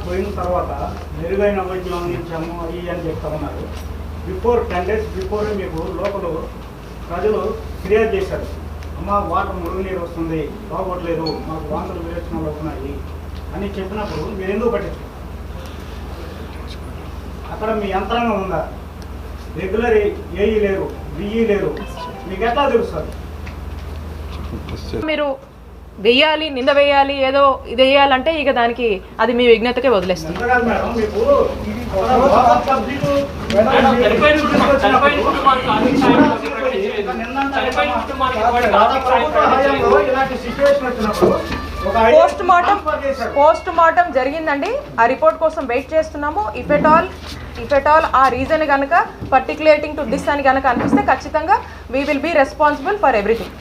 పోయిన తర్వాత మెరుగైన వైద్యం అందించాము అవి అని చెప్తా ఉన్నారు. బిఫోర్ 10 days బిఫోర్ మీకు లోపల ప్రజలు ఫిర్యాదు చేశారు, అమ్మ వాటర్ మురుగునీరు వస్తుంది, బాగోట్లేదు, మాకు వాంతులు విరేచనాలు అవుతున్నాయి అని చెప్పినప్పుడు మీరు ఎందుకు పట్టించారు? అక్కడ మీ యంత్రాంగం ఉందా? రెగ్యులర్ ఏఈ లేరు, బిఈ లేరు, మీకు ఎట్లా తెలుస్తుంది? మీరు వెయ్యాలి, నింద వేయాలి, ఏదో ఇది వేయాలంటే ఇక దానికి అది మీ విజ్ఞతకే వదిలేస్తుంది. పోస్ట్ మార్టం జరిగిందండి, ఆ రిపోర్ట్ కోసం వెయిట్ చేస్తున్నాము. ఇఫ్ ఎట్ ఆల్ ఆ రీజన్ కనుక పర్టిక్యులేటింగ్ టు దిస్ అని కనుక అనిపిస్తే ఖచ్చితంగా we will be responsible for everything.